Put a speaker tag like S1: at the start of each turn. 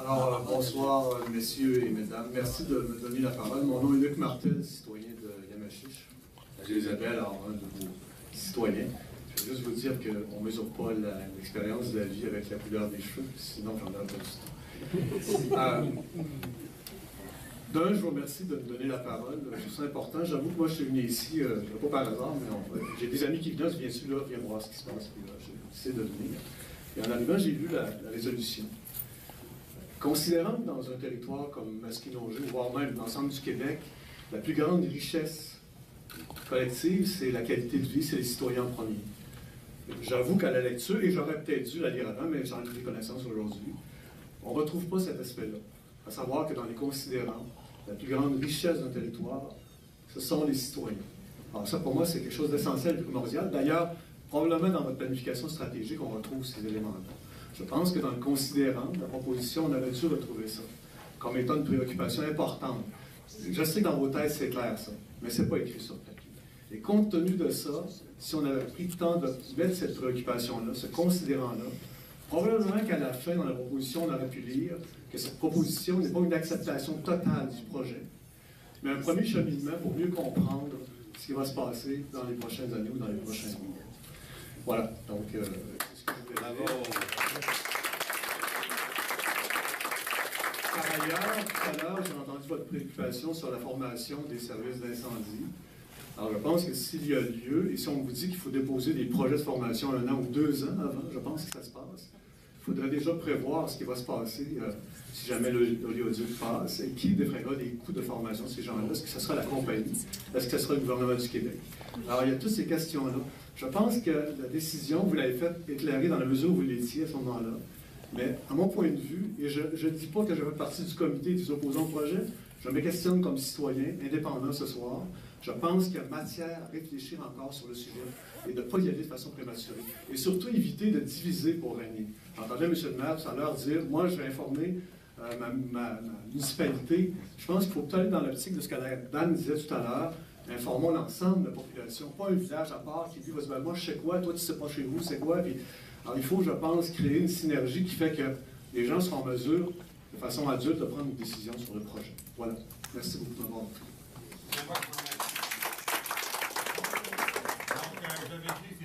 S1: Alors, bonsoir, messieurs et mesdames. Merci de me donner la parole. Mon nom est Luc Martel, citoyen de Yamachiche. Isabelle, alors, un de vos citoyens. Je vais juste vous dire qu'on ne mesure pas l'expérience de la vie avec la couleur des cheveux, sinon j'en ai pas du tout. D'un, je vous remercie de me donner la parole. Je trouve ça important. J'avoue que moi, je suis venu ici, pas par hasard, mais j'ai des amis qui viennent, viens là, viens voir ce qui se passe. Puis là, j'ai décidé de venir. Et en arrivant, j'ai lu la résolution. Considérant que dans un territoire comme Masquinongé, voire même l'ensemble du Québec, la plus grande richesse collective, c'est la qualité de vie, c'est les citoyens en premier. J'avoue qu'à la lecture, et j'aurais peut-être dû la lire avant, mais j'en ai pris connaissance aujourd'hui, on ne retrouve pas cet aspect-là. À savoir que dans les considérants, la plus grande richesse d'un territoire, ce sont les citoyens. Alors ça, pour moi, c'est quelque chose d'essentiel et primordial. D'ailleurs, probablement dans votre planification stratégique, on retrouve ces éléments-là. Je pense que dans le considérant de la proposition, on aurait dû retrouver ça comme étant une préoccupation importante. Je sais que dans vos thèses, c'est clair ça, mais ce n'est pas écrit sur le papier. Et compte tenu de ça, si on avait pris le temps de mettre cette préoccupation-là, ce considérant-là, probablement qu'à la fin, dans la proposition, on aurait pu lire que cette proposition n'est pas une acceptation totale du projet, mais un premier cheminement pour mieux comprendre ce qui va se passer dans les prochaines années ou dans les prochains mois. Voilà, donc c'est ce que je voulais dire. Par ailleurs, tout à l'heure, j'ai entendu votre préoccupation sur la formation des services d'incendie. Alors, je pense que s'il y a lieu, et si on vous dit qu'il faut déposer des projets de formation 1 an ou 2 ans avant, je pense que ça se passe. Il faudrait déjà prévoir ce qui va se passer si jamais l'oléoduc passe et qui défraiera les coûts de formation de ces gens-là. Est-ce que ce sera la compagnie? Est-ce que ce sera le gouvernement du Québec? Alors, il y a toutes ces questions-là. Je pense que la décision, vous l'avez faite éclairer dans la mesure où vous l'étiez à ce moment-là. Mais à mon point de vue, et je ne dis pas que je fais partie du comité des opposants au projet, je me questionne comme citoyen indépendant ce soir. Je pense qu'il y a matière à réfléchir encore sur le sujet et de ne pas y aller de façon prématurée. Et surtout éviter de diviser pour régner. J'entendais M. le maire tout à l'heure dire, moi je vais informer ma municipalité. Je pense qu'il faut peut-être aller dans l'optique de ce que Dan disait tout à l'heure, informons l'ensemble de la population, pas un village à part qui dit, moi je sais quoi, toi tu sais pas chez vous, c'est quoi. Puis, alors il faut, je pense, créer une synergie qui fait que les gens seront en mesure, de façon adulte, de prendre une décision sur le projet. Voilà. Merci beaucoup de m'avoir pris.
S2: Donc, je vais